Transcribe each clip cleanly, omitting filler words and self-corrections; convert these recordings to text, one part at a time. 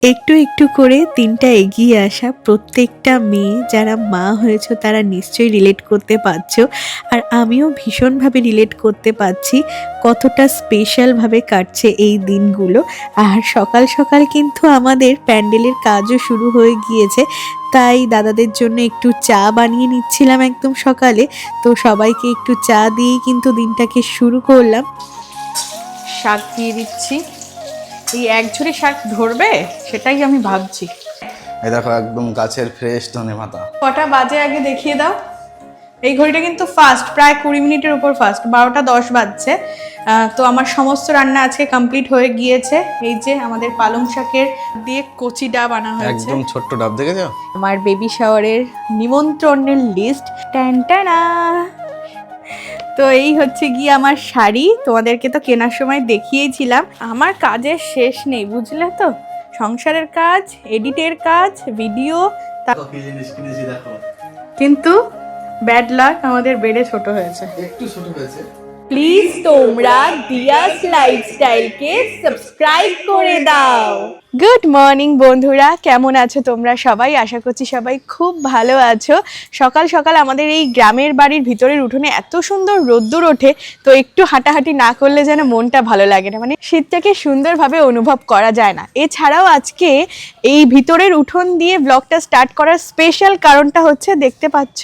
একটু একটু করে দিনটা এগিয়ে আসা প্রত্যেকটা মেয়ে যারা মা হয়েছো তারা নিশ্চয়ই রিলেট করতে পারছো। আর আমিও ভীষণভাবে রিলেট করতে পারছি কতটা স্পেশালভাবে কাটছে এই দিনগুলো। আর সকাল সকাল কিন্তু আমাদের প্যান্ডেলের কাজও শুরু হয়ে গিয়েছে, তাই দাদাদের জন্য একটু চা বানিয়ে নিচ্ছিলাম একদম সকালে। তো সবাইকে একটু চা দিয়েই কিন্তু দিনটাকে শুরু করলাম। শাক দিয়ে দিচ্ছি। এই এক ঝুড়ি শাক ধরবে সেটাই আমি ভাবছি। এই দেখো একদম গাছের ফ্রেশ ধনেপাতা। কটা বাজে আগে দেখিয়ে দাও। এই ঘড়িটা কিন্তু ফাস্ট, প্রায় 20 মিনিটের উপর ফাস্ট, 12টা 10 বাজছে। তো আমার সমস্ত রান্না আজকে কমপ্লিট হয়ে গিয়েছে। এই যে আমাদের পালং শাকের দিয়ে কচি ডাব আনা হয়েছে, একদম ছোট্ট ডাব, দেখেছো? আমার বেবি শাওয়ারের নিমন্ত্রণের লিস্ট। টানটানা। তো এই হচ্ছে গিয়ে আমার শাড়ি, তোমাদেরকে তো কেনার সময় দেখিয়েছিলাম। আমার কাজের শেষ নেই, বুঝলে তো। সংসারের কাজ, এডিটের কাজ, ভিডিও, কিন্তু ব্যাড লাক, আমাদের বেড়ে ছোট হয়েছে। একটু ছোট হয়েছে। প্লিজ তোমরা দিয়াস লাইফস্টাইলকে সাবস্ক্রাইব করে দাও। গুড মর্নিং বন্ধুরা, কেমন আছো তোমরা সবাই? আশা করছি সবাই খুব ভালো আছো। সকাল সকাল আমাদের এই গ্রামের বাড়ির ভিতরের উঠোনে এত সুন্দর রোদ্দুর ওঠে, তো একটু হাঁটাহাঁটি না করলে যেন মনটা ভালো লাগে না, মানে শীতটাকে সুন্দরভাবে অনুভব করা যায় না। এছাড়াও আজকে এই ভিতরের উঠোন দিয়ে ব্লগটা স্টার্ট করার স্পেশাল কারণটা হচ্ছে, দেখতে পাচ্ছ,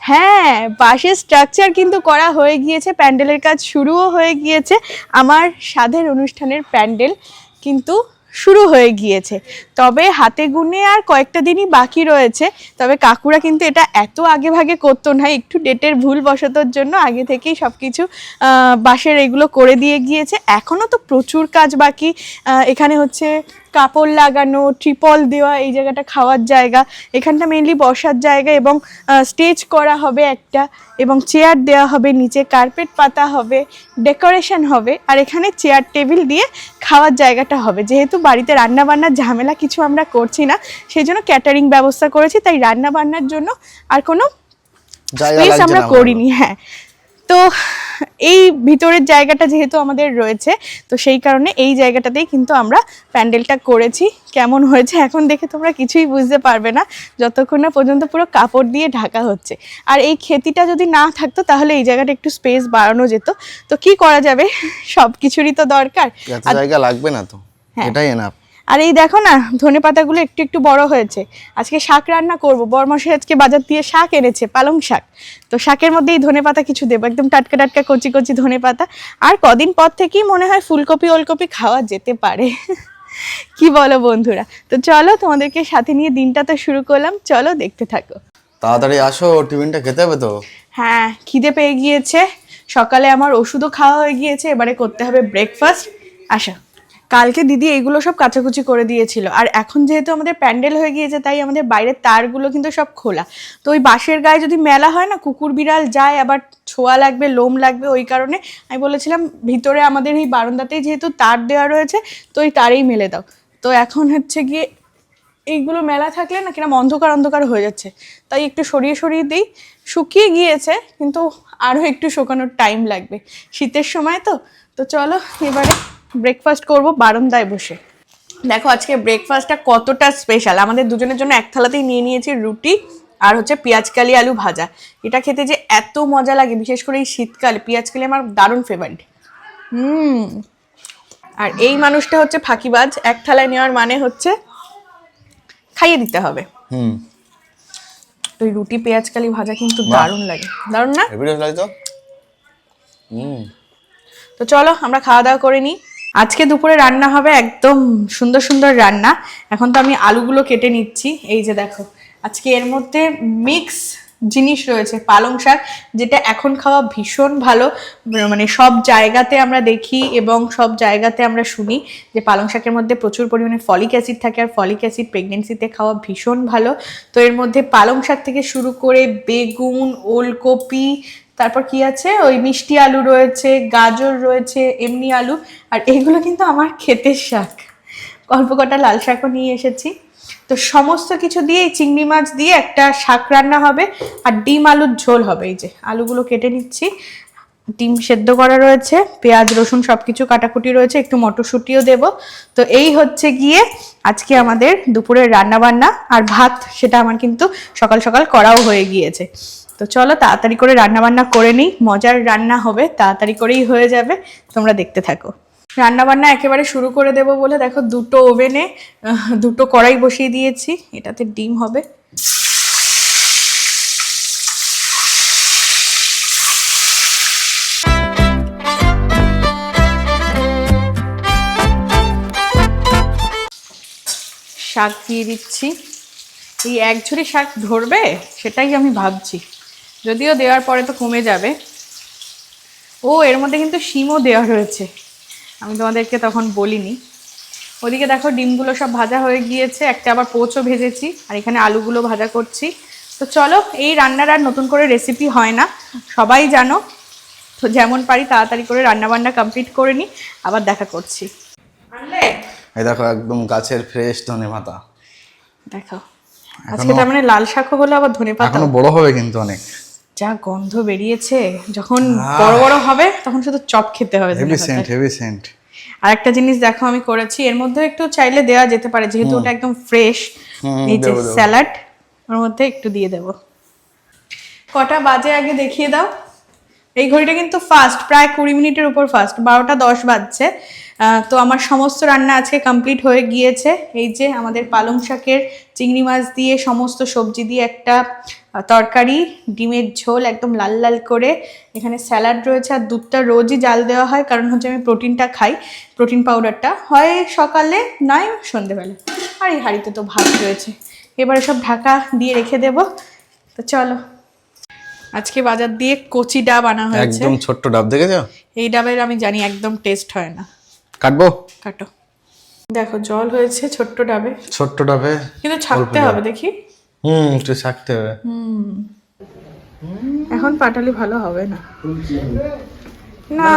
হ্যাঁ, বাঁশের স্ট্রাকচার কিন্তু করা হয়ে গিয়েছে, প্যান্ডেলের কাজ শুরুও হয়ে গিয়েছে। আমার সাধের অনুষ্ঠানের প্যান্ডেল কিন্তু শুরু হয়ে গিয়েছে, তবে হাতে গুনে আর কয়েকটা দিনই বাকি রয়েছে। তবে কাকুরা কিন্তু এটা এত আগে ভাগে করতো না, একটু ডেটের ভুল বশতর জন্য আগে থেকেই সব কিছু বাঁশের এগুলো করে দিয়ে গিয়েছে। এখনও তো প্রচুর কাজ বাকি। এখানে হচ্ছে কাপড় লাগানো, ট্রিপল দেওয়া, এই জায়গাটা খাওয়ার জায়গা, এখানটা মেনলি বসার জায়গা, এবং স্টেজ করা হবে একটা, এবং চেয়ার দেওয়া হবে, নিচে কার্পেট পাতা হবে, ডেকোরেশন হবে, আর এখানে চেয়ার টেবিল দিয়ে খাওয়ার জায়গাটা হবে। যেহেতু বাড়িতে রান্না বান্নার ঝামেলা কিছু আমরা করছি না, সেই জন্য ক্যাটারিং ব্যবস্থা করেছি, তাই রান্না বান্নার জন্য আর কোনো স্পেস আমরা করিনি। হ্যাঁ, তো এই ভিতরের জায়গাটা যেহেতু আমাদের রয়েছে, তো সেই কারণে এই জায়গাটাতেই কিন্তু আমরা প্যান্ডেলটা করেছি। কেমন হয়েছে এখন দেখে তোমরা কিছুই বুঝতে পারবে না যতক্ষণ না পর্যন্ত পুরো কাপড় দিয়ে ঢাকা হচ্ছে। আর এই ক্ষেতিটা যদি না থাকতো তাহলে এই জায়গাটা একটু স্পেস বাড়ানো যেত। তো কি করা যাবে, সব কিছুরই তো দরকার, জায়গা লাগবে না তো, এটাই এনাফ। আর এই দেখো না, ধনে পাতাগুলো একটু একটু বড় হয়েছে। আজকে শাক রান্না করব, বরমশাই আজকে বাজার দিয়ে শাক এনেছে, পালং শাক। তো শাকের মধ্যে এই ধনে পাতা কিছু দেবো, একদম টাটকা টাটকা কচি কচি ধনে পাতা। আর কদিন পর থেকেই মনে হয় ফুলকপি ওলকপি খাওয়া যেতে পারে। কি বলো বন্ধুরা? তো চলো, তোমাদেরকে সাথে নিয়ে দিনটা তো শুরু করলাম, চলো দেখতে থাকো। তাড়াতাড়ি আসো, টিফিনটা খেতে হবে তো। হ্যাঁ, খিদে পেয়ে গিয়েছে। সকালে আমার ওষুধও খাওয়া হয়ে গিয়েছে, এবারে করতে হবে ব্রেকফাস্ট। আসা, কালকে দিদি এইগুলো সব কাচাকুচি করে দিয়েছিল। আর এখন যেহেতু আমাদের প্যান্ডেল হয়ে গিয়েছে, তাই আমাদের বাইরের তারগুলো কিন্তু সব খোলা। তো ওই বাঁশের গায়ে যদি মেলা হয় না, কুকুর বিড়াল যায়, আবার ছোঁয়া লাগবে, লোম লাগবে, ওই কারণে আমি বলেছিলাম ভিতরে আমাদের এই বারান্দাতেই যেহেতু তার দেওয়া রয়েছে, তো ওই তারেই মেলে দাও। তো এখন হচ্ছে গিয়ে এইগুলো মেলা থাকলে না কিরম অন্ধকার অন্ধকার হয়ে যাচ্ছে, তাই একটু সরিয়ে সরিয়ে দিই। শুকিয়ে গিয়েছে, কিন্তু আরও একটু শুকানোর টাইম লাগবে, শীতের সময় তো। তো চলো এবারে ব্রেকফাস্ট করব বারান্দায় বসে। দেখো আজকে ব্রেকফাস্টটা কতটা স্পেশাল। আমাদের দুজনের জন্য এক থালাতেই নিয়ে নিয়েছি রুটি আর হচ্ছে পেঁয়াজকালি আলু ভাজা। এটা খেতে যে এত মজা লাগে, বিশেষ করে এই শীতকালে পেঁয়াজকালি আমার দারুণ ফেভারিট। আর এই মানুষটা হচ্ছে ফাঁকিবাজ, এক থালায় নেওয়ার মানে হচ্ছে খাইয়ে দিতে হবে। তো এই রুটি পেঁয়াজকালি ভাজা কিন্তু দারুণ লাগে, দারুণ না? তো চলো আমরা খাওয়া দাওয়া করে নিই। আজকে দুপুরে রান্না হবে একদম সুন্দর সুন্দর রান্না। এখন তো আমি আলুগুলো কেটে নিচ্ছি। এই যে দেখো, আজকে এর মধ্যে মিক্স জিনিস রয়েছে, পালং শাক, যেটা এখন খাওয়া ভীষণ ভালো। মানে সব জায়গাতে আমরা দেখি এবং সব জায়গাতে আমরা শুনি যে পালং শাকের মধ্যে প্রচুর পরিমাণে ফলিক অ্যাসিড থাকে, আর ফলিক অ্যাসিড প্রেগনেন্সিতে খাওয়া ভীষণ ভালো। তো এর মধ্যে পালং শাক থেকে শুরু করে বেগুন, ওলকপি, তারপর কি আছে, ওই মিষ্টি আলু রয়েছে, গাজর রয়েছে, এমনি আলু। আর এইগুলো কিন্তু আমার ক্ষেতের শাক, অল্প কটা লাল শাকও নিয়ে এসেছি। তো সমস্ত কিছু দিয়ে চিংড়ি মাছ দিয়ে একটা শাক রান্না হবে, আর ডিম আলুর ঝোল হবে। এই যে আলুগুলো কেটে নিচ্ছি, ডিম সেদ্ধ করা রয়েছে, পেঁয়াজ রসুন সব কিছু কাটাকুটি রয়েছে, একটু মটরশুঁটিও দেব। তো এই হচ্ছে গিয়ে আজকে আমাদের দুপুরের রান্না বান্না। আর ভাত সেটা আমার কিন্তু সকাল সকাল করাও হয়ে গিয়েছে। তো চলো তাড়াতাড়ি করে রান্না বান্না করে নিই, মজার রান্না হবে, তাড়াতাড়ি করেই হয়ে যাবে, তোমরা দেখতে থাকো। রান্না বান্না একেবারে শুরু করে দেব বলে দেখো দুটো ওভেনে দুটো কড়াই বসিয়ে দিয়েছি, এটাতে ডিম হবে। শাক দিয়ে দিচ্ছি, এই এক ঝুড়ি শাক ধরবে সেটাই আমি ভাবছি, যদিও দেওয়ার পরে তো কমে যাবে। ও এর মধ্যে কিন্তু শিমও দেওয়া রয়েছে, আমি তোমাদেরকে তখন বলিনি। ওদিকে দেখো ডিমগুলো সব ভাজা হয়ে গিয়েছে, একটা আবার পোচও ভেজেছি, আর এখানে আলুগুলো ভাজা করছি। তো চলো, এই রান্নার আর নতুন করে রেসিপি হয় না, সবাই জানো। তো যেমন পারি তাড়াতাড়ি করে রান্নাবান্না কমপ্লিট করে নিই, আবার দেখা করছি। আনলে এই দেখো একদম গাছের ফ্রেশ ধনেপাতা। দেখো আজকে তার মানে লাল শাকও হলো, আবার ধনেপাতা। এখনো বড় হবে কিন্তু অনেক। যা গন্ধ বেরিয়েছে, যখন বড় বড় হবে তখন শুধু চপ খেতে হবে। Heavy scent, heavy scent. আর একটা জিনিস দেখো আমি করেছি, এর মধ্যে একটু চাইলে দেওয়া যেতে পারে, যেহেতু ওটা একদম ফ্রেশ। এই যে স্যালাড ওর মধ্যে একটু দিয়ে দেব। কটা বাজে আগে দেখিয়ে দাও। এই ঘড়িটা কিন্তু ফাস্ট, প্রায় 20 মিনিটের উপর ফাস্ট, 12টা 10 বাজছে। তো আমার সমস্ত রান্না আজকে কমপ্লিট হয়ে গিয়েছে। এই যে আমাদের পালং শাকের চিংড়ি মাছ দিয়ে সমস্ত সবজি দিয়ে একটা তরকারি, ডিমের ঝোল একদম লাল লাল করে, এখানে স্যালাড রয়েছে, আর দুধটা রোজই জাল দেওয়া হয়, কারণ হচ্ছে আমি প্রোটিনটা খাই, প্রোটিন পাউডারটা হয় সকালে নয় সন্ধেবেলা। আর এই হাঁড়িতে তো ভাত রয়েছে, এবারে সব ঢাকা দিয়ে রেখে দেব। তো চলো, আজকে বাজার দিয়ে কচি ডাব আনা হয়েছে। একদম ছোট্ট ডাব দেখেছো? এই ডাবের আমি জানি একদম টেস্ট হয় না। কাটবো? কাটো। দেখো জল হয়েছে ছোট্ট ডাবে, ছোট্ট ডাবে কিন্তু ছাকতে হবে দেখি। একটু ছাকতে হবে। এখন পাটালি ভালো হবে না। না,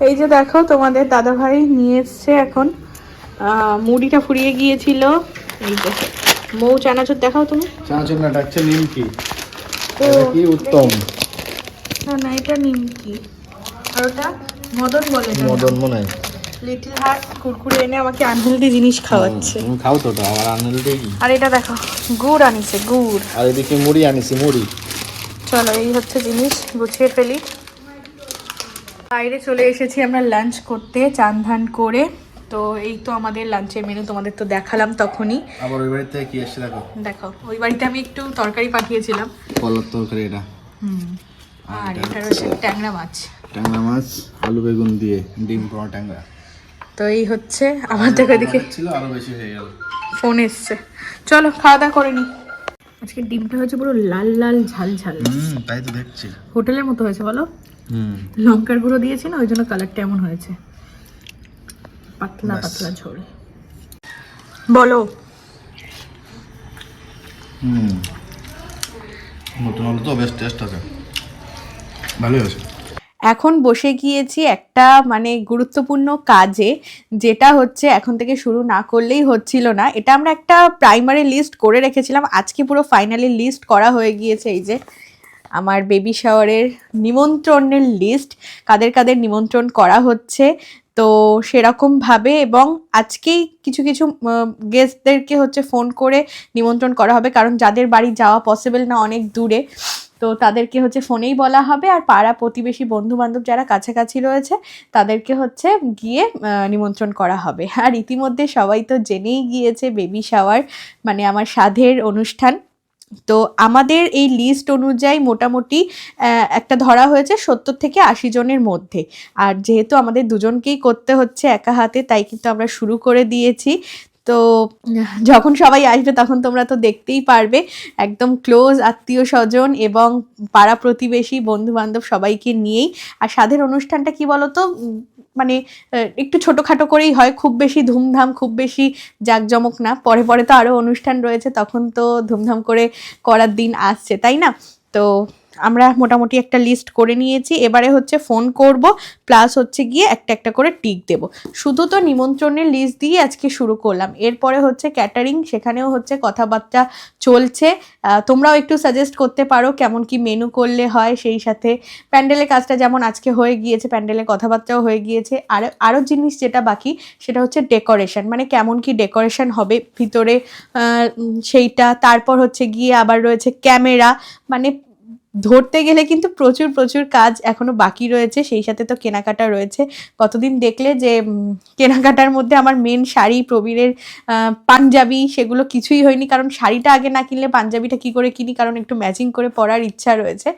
এই যে দেখো তোমাদের দাদা ভাই নিয়ে এসছে এখন। মুড়িটা ফুরিয়ে গিয়েছিল। এই যে মৌ চানাচুর দেখাও তুমি। চানাচুর না, ডাকছে নিমকি। ও কি উত্তম। না না, এটা নিমকি, আর ওটা মদন বলে। মদন মনে হয়। লিটল হার্ট কুরকুরে এনে আমাকে আনহেলদি জিনিস খাওয়াচ্ছে। তুমি খাও তো, ওটা আবার আনহেলদি। আর এটা দেখো গুড় আনিছে, গুড়। আর এদিকে মুড়ি আনিছি, মুড়ি। চলো এই হচ্ছে জিনিস, গুছিয়ে ফেলি। বাইরে চলে এসেছি আমরা লাঞ্চ করতে, চান ধান করে। তো এই তো আমাদের লাঞ্চের মেনু, তোমাদের তো দেখালাম তখনই। আবার ওই বাড়ি থেকে কি এসছে দেখো। দেখো ওই বাড়িতে আমি একটু তরকারি পাঠিয়েছিলাম, কলার তরকারি এটা। আর এটা রয়েছে ট্যাংরা মাছ। ট্যাংরা মাছ আলু বেগুন দিয়ে ডিম পোড়া ট্যাংরা। তো এই হচ্ছে আমার দেখো, এদিকে ছিল আরো বেশি হয়ে গেল। ফোন এসছে, চলো খাওয়া দাওয়া করে নি। আজকে ডিমটা হয়েছে পুরো লাল লাল ঝাল ঝাল। তাই তো দেখছি, হোটেলের মতো হয়েছে বলো। লঙ্কার গুঁড়ো দিয়েছি না, ওই জন্য কালারটা এমন হয়েছে, পাতলা পাতলা ঝোল। বলো। নতুন হলো তো, বেশ টেস্ট আছে, ভালোই আছে। এখন বসে গিয়েছি একটা মানে গুরুত্বপূর্ণ কাজে, যেটা হচ্ছে এখন থেকে শুরু না করলেই হচ্ছিল না। এটা আমরা একটা প্রাইমারি লিস্ট করে রেখেছিলাম, আজকে পুরো ফাইনালি লিস্ট করা হয়ে গিয়েছে। এই যে আমার বেবি শাওয়ারের নিমন্ত্রণের লিস্ট, কাদের কাদের নিমন্ত্রণ করা হচ্ছে। তো সেরকমভাবে, এবং আজকেই কিছু কিছু গেস্টদেরকে হচ্ছে ফোন করে নিমন্ত্রণ করা হবে, কারণ যাদের বাড়ি যাওয়া পসিবল না অনেক দূরে, তো তাদেরকে হচ্ছে ফোনেই বলা হবে। আর পাড়া প্রতিবেশী বন্ধু বান্ধব যারা কাছাকাছি রয়েছে তাদেরকে হচ্ছে গিয়ে নিমন্ত্রণ করা হবে। আর ইতিমধ্যে সবাই তো জেনেই গিয়েছে বেবি শাওয়ার মানে আমার সাধের অনুষ্ঠান। তো আমাদের এই লিস্ট অনুযায়ী মোটামুটি একটা ধরা হয়েছে 70 থেকে 80 জনের মধ্যে। আর যেহেতু আমাদের দুজনকেই করতে হচ্ছে একা হাতে, তাই কিন্তু আমরা শুরু করে দিয়েছি। তো যখন সবাই আসবে তখন তোমরা তো দেখতেই পারবে, একদম ক্লোজ আত্মীয় স্বজন এবং পাড়া প্রতিবেশী বন্ধু বান্ধব সবাইকে নিয়েই। আর সাধের অনুষ্ঠানটা কি বলতো, মানে একটু ছোটোখাটো করেই হয়, খুব বেশি ধুমধাম, খুব বেশি জাঁকজমক না। পরে পরে তো আরও অনুষ্ঠান রয়েছে, তখন তো ধুমধাম করে করার দিন আসছে, তাই না? তো আমরা মোটামুটি একটা লিস্ট করে নিয়েছি, এবারে হচ্ছে ফোন করব, প্লাস হচ্ছে গিয়ে একটা একটা করে টিক দেব। শুধু তো নিমন্ত্রণের লিস্ট দিয়ে আজকে শুরু করলাম, এরপরে হচ্ছে ক্যাটারিং, সেখানেও হচ্ছে কথাবার্তা চলছে। তোমরাও একটু সাজেস্ট করতে পারো কেমন কি মেনু করলে হয়। সেই সাথে প্যান্ডেলের কাজটা যেমন আজকে হয়ে গিয়েছে, প্যান্ডেলের কথাবার্তাও হয়ে গিয়েছে, আর আরও জিনিস যেটা বাকি সেটা হচ্ছে ডেকোরেশন, মানে কেমন কি ডেকোরেশন হবে ভিতরে, সেইটা। তারপর হচ্ছে গিয়ে আবার রয়েছে ক্যামেরা, মানে ধরতে গেলে কিন্তু প্রচুর প্রচুর কাজ এখনো বাকি রয়েছে। সেই সাথে তো কেনাকাটা রয়েছে। কতদিন দেখলে যে কেনাকাটার মধ্যে আমার মেন শাড়ি, প্রবীরের পাঞ্জাবি, সেগুলো কিছুই হয়নি, কারণ শাড়িটা আগে না কিনলে পাঞ্জাবিটা কি করে কিনি, কারণ একটু ম্যাচিং করে পরার ইচ্ছা রয়েছে।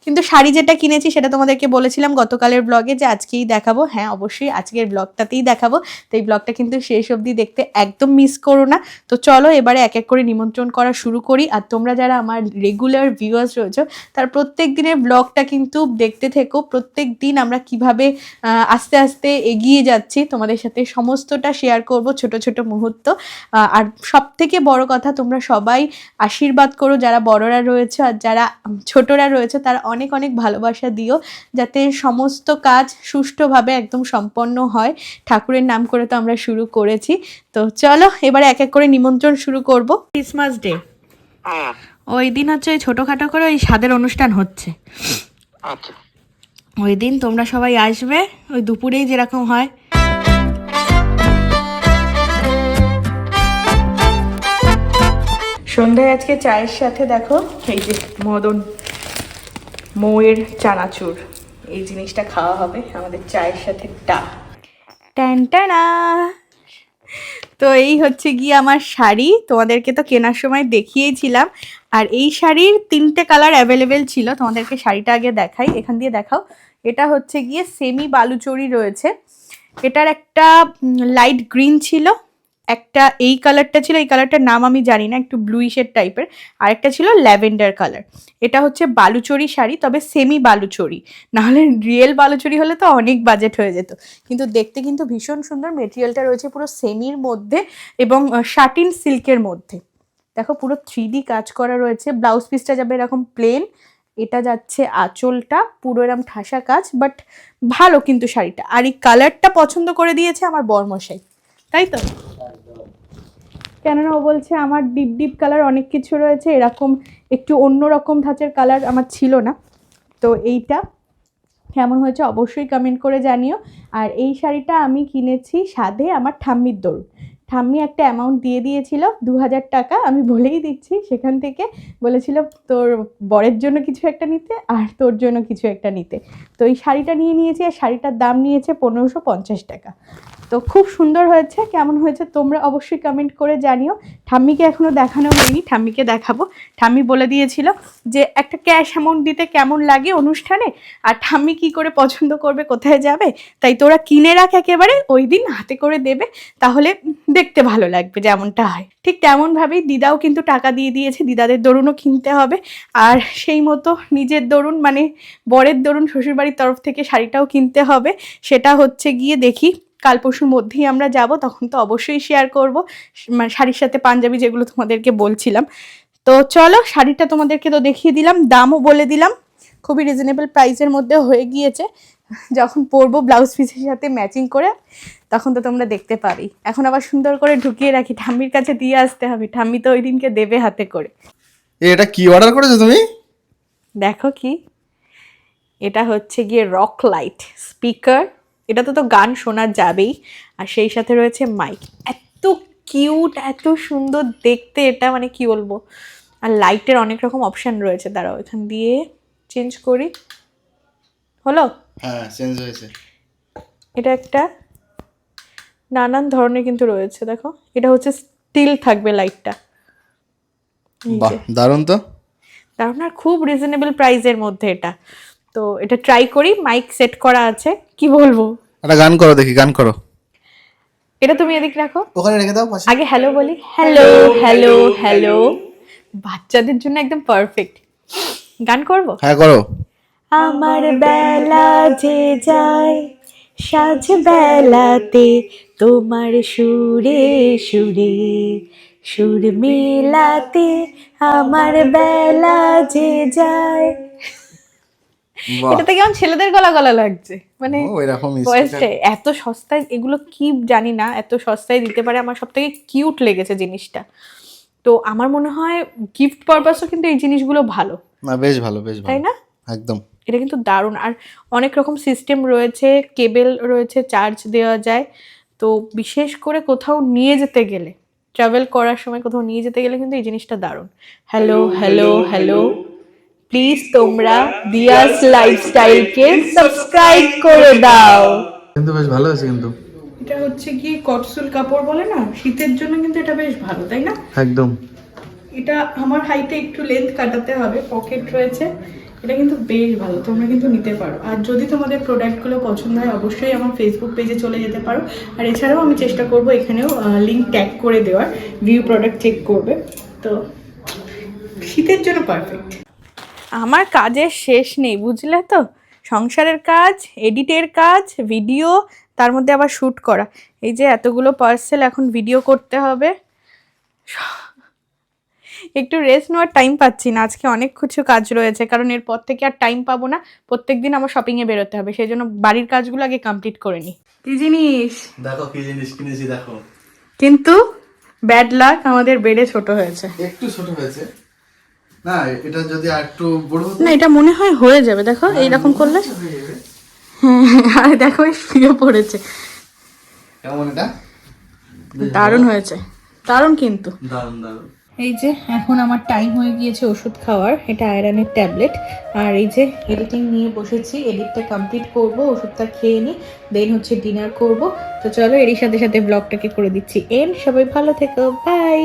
কিন্তু শাড়ি যেটা কিনেছি সেটা তোমাদেরকে বলেছিলাম গতকালের ব্লগে যে আজকেই দেখাবো। হ্যাঁ, অবশ্যই আজকের ব্লগটাতেই দেখাবো। তো এই ব্লগটা কিন্তু শেষ অবধি দেখতে একদম মিস করো না। তো চলো এবারে এক এক করে নিমন্ত্রণ করা শুরু করি। আর তোমরা যারা আমার রেগুলার ভিউয়ার্স রয়েছো, তার প্রত্যেক দিনের ব্লগটা কিন্তু দেখতে থেকো। প্রত্যেক দিন আমরা কিভাবে আস্তে আস্তে এগিয়ে যাচ্ছি তোমাদের সাথে সমস্তটা শেয়ার করব, ছোট ছোট মুহূর্ত। আর সব থেকে বড় কথা, তোমরা সবাই আশীর্বাদ করো, যারা বড়রা রয়েছে আর যারা ছোটরা রয়েছে, তারা অনেক অনেক ভালোবাসা দিও, যাতে সমস্ত কাজ সুষ্ঠুভাবে একদম সম্পন্ন হয়। ঠাকুরের নাম করে তো আমরা শুরু করেছি। তো চলো এবারে এক এক করে নিমন্ত্রণ শুরু করব। ক্রিসমাস ডে, ওই দিন হচ্ছে ওই ছোটোখাটো করে ওই স্বাদের অনুষ্ঠান হচ্ছে। আচ্ছা, ওই দিন তোমরা সবাই আসবে, ওই দুপুরেই যেরকম হয়। সন্ধ্যায় আজকে চায়ের সাথে দেখো এই যে মৌয়ের চানাচুর, এই জিনিসটা খাওয়া হবে আমাদের চায়ের সাথে। টানা। তো এই হচ্ছে গিয়ে আমার শাড়ি, তোমাদেরকে তো কেনার সময় দেখিয়েছিলাম। আর এই শাড়ির 3টে কালার অ্যাভেলেবেল ছিল, তোমাদেরকে শাড়িটা আগে দেখাই, এখান দিয়ে দেখাও। এটা হচ্ছে গিয়ে সেমি বালুচরি রয়েছে, এটার একটা লাইট গ্রিন ছিল, একটা এই কালারটা ছিল, এই কালারটার নাম আমি জানি না, একটু ব্লুইশের টাইপের, আর একটা ছিল ল্যাভেন্ডার কালার। এটা হচ্ছে বালুচরি শাড়ি, তবে সেমি বালুচরি, নাহলে রিয়েল বালুচরি হলে তো অনেক বাজেট হয়ে যেত। কিন্তু দেখতে কিন্তু ভীষণ সুন্দর, মেটেরিয়ালটা রয়েছে পুরো সেমির মধ্যে এবং শাটিন সিল্কের মধ্যে। দেখো পুরো 3D কাজ করা রয়েছে। ব্লাউজ পিসটা যাবে এরকম প্লেন, এটা যাচ্ছে আঁচলটা পুরো এরকম ঠাসা কাজ, বাট ভালো কিন্তু শাড়িটা। আর এই কালারটা পছন্দ করে দিয়েছে আমার বরমশাই, তাই তো? কেননা ও বলছে আমার ডিপ ডিপ কালার অনেক কিছু রয়েছে, এরকম একটু অন্যরকম ধাঁচের কালার আমার ছিল না। তো এইটা কেমন হয়েছে অবশ্যই কমেন্ট করে জানিও। আর এই শাড়িটা আমি কিনেছি সাধে আমার ঠাম্মির দরুন। ঠাম্মি একটা অ্যামাউন্ট দিয়ে দিয়েছিল 2000 টাকা, আমি বলেই দিচ্ছি। সেখান থেকে বলেছিল তোর বরের জন্য কিছু একটা নিতে আর তোর জন্য কিছু একটা নিতে। তো এই শাড়িটা নিয়ে নিয়েছি, আর শাড়িটার দাম নিয়েছে 1550 টাকা। তো খুব সুন্দর হয়েছে। কেমন হয়েছে তোমরা অবশ্যই কমেন্ট করে জানিও। ঠাম্মিকে এখনও দেখানো হয়নি, ঠাম্মিকে দেখাবো। ঠাম্মি বলে দিয়েছিল যে একটা ক্যাশ অ্যামাউন্ট দিতে কেমন লাগে অনুষ্ঠানে, আর ঠাম্মি কি করে পছন্দ করবে, কোথায় যাবে, তাই তোরা কিনে রাখ, একেবারে ওই দিন হাতে করে দেবে, তাহলে দেখতে ভালো লাগবে। যেমনটা হয় ঠিক তেমনভাবেই দিদাও কিন্তু টাকা দিয়ে দিয়েছে, দিদাদের দরুনও কিনতে হবে। আর সেই মতো নিজের দরুন, মানে বরের দরুন, শ্বশুরবাড়ির তরফ থেকে শাড়িটাও কিনতে হবে। সেটা হচ্ছে গিয়ে দেখি কাল পরশুর মধ্যেই আমরা যাব, তখন তো অবশ্যই শেয়ার করব, মানে শাড়ির সাথে পাঞ্জাবি যেগুলো তোমাদেরকে বলছিলাম। তো চলো শাড়িটা তোমাদেরকে তো দেখিয়ে দিলাম, দামও বলে দিলাম, খুবই রিজনেবল প্রাইসের মধ্যে হয়ে গিয়েছে। যখন পরবো ব্লাউজ পিসের সাথে ম্যাচিং করে, তখন তো তোমরা দেখতে পাবেই। এখন আবার সুন্দর করে ঢুকিয়ে রাখি, ঠাম্মির কাছে দিয়ে আসতে হবে, ঠাম্মি তো ওই দিনকে দেবে হাতে করে। এটা কি অর্ডার করেছো তুমি? দেখো কি, এটা হচ্ছে গিয়ে রক লাইট স্পিকার, এটাতে তো গান শোনা যাবেই, আর সেই সাথে রয়েছে মাইক। এত কিউট, এত সুন্দর দেখতে এটা, মানে কি বলবো। আর লাইটের অনেক রকম অপশান রয়েছে, দাঁড়াও এখান দিয়ে চেঞ্জ করি, হলো? হ্যাঁ, চেঞ্জ হয়েছে। এটা একটা নানান ধরনের কিন্তু রয়েছে, দেখো এটা হচ্ছে স্টিল থাকবে লাইটটা। বাহ, দারুণ তো। দারুণ, আর খুব রিজনেবল প্রাইসের মধ্যে এটা। তো এটা ট্রাই করি, মাইক সেট করা আছে, কি বলবো। একটা গান করো দেখি, গান করো। এটা তুমি এদিক রাখো, ওখানে রেখে দাও পাশে। আগে হ্যালো বলি, হ্যালো হ্যালো হ্যালো। বাচ্চাদের জন্য একদম পারফেক্ট। গান করব? হ্যাঁ করো। আমার বেলা যে যায় সাজ বেলাতে, তোমার সুরে সুরে সুর মেলাতে, আমার বেলা যে যায়। বাহ। এটাতে কেমন ছেলেদের গলা গলা লাগছে, মানে ও এরকম বয়সে এত সস্তায় এগুলো কি জানি না, এত সস্তায় দিতে পারে। আমার সব থেকে কিউট লেগেছে জিনিসটা। তো আমার মনে হয় গিফট পারপাসও কিন্তু এই জিনিসগুলো ভালো, না বেশ ভালো বেশ তাই ভালো না? একদম। এটা কিন্তু দারুণ। আর অনেক রকম সিস্টেম রয়েছে, কেবেল রয়েছে, চার্জ দেওয়া যায়। তো বিশেষ করে কোথাও নিয়ে যেতে গেলে, ট্রাভেল করার সময় কোথাও নিয়ে যেতে গেলে কিন্তু এই জিনিসটা দারুণ। হ্যালো হ্যালো হ্যালো, প্লিজ তোমরা দিয়াস লাইফস্টাইলকে সাবস্ক্রাইব করে দাও। কিন্তু বেশ ভালো আছে কিন্তু। এটা হচ্ছে কি কটসুল কাপড় বলে না, শীতের জন্য কিন্তু এটা বেশ ভালো, তাই না? একদম। এটা আমার হাইটে একটু লেন্থ কাটাতে হবে, পকেট রয়েছে। এটা কিন্তু বেশ ভালো, তোমরা কিন্তু নিতে পারো। আর যদি তোমাদের প্রোডাক্টগুলো পছন্দ হয় অবশ্যই আমার ফেসবুক পেজে চলে যেতে পারো। আর এছাড়াও আমি চেষ্টা করব এখানেও লিঙ্ক ট্যাগ করে দেওয়ার, ভিউ প্রোডাক্ট চেক করবে। তো শীতের জন্য পারফেক্ট। আমার কাজের শেষ নেই, বুঝলে তো? সংসারের কাজ, এডিটের কাজ, ভিডিও, তার মধ্যে আবার শ্যুট করা। এই যে এতগুলো পার্সেল, এখন ভিডিও করতে হবে। একটু রেস্ট নেওয়ার টাইম পাচ্ছি না, আজকে অনেক কিছু কাজ রয়েছে, কারণ এরপর থেকে আর টাইম পাবো না। প্রত্যেকদিন আমার শপিংয়ে বেরোতে হবে, সেই জন্য বাড়ির কাজগুলো আগে কমপ্লিট করে নিই। কি জিনিস দেখো কি জিনিস কিনেছি দেখো। কিন্তু ব্যাড লাক, আমাদের বেডে ছোট হয়েছে। একটু ছোট হয়েছে না, এটা যদি আর একটু বড় হতো না, এটা মনে হয় হয়ে যাবে। দেখো এইরকম করলে। হ্যাঁ, আর দেখো শুয়ে পড়েছে। কেমন এটা? দারুণ হয়েছে, দারুণ কিন্তু। দারুণ দারুণ। এই যে এখন আমার টাইম হয়ে গিয়েছে ওষুধ খাওয়ার। এটা আয়রনের ট্যাবলেট। আর এই যে এডিটিং নিয়ে বসেছি, এডিটটা কমপ্লিট করব, ওষুধটা খেয়ে নিই, দেন হচ্ছে ডিনার করব। তো চলো এরই সাথে সাথে ব্লগটাকে করে দিচ্ছি এন্ড। সবাই ভালো থেকো, বাই।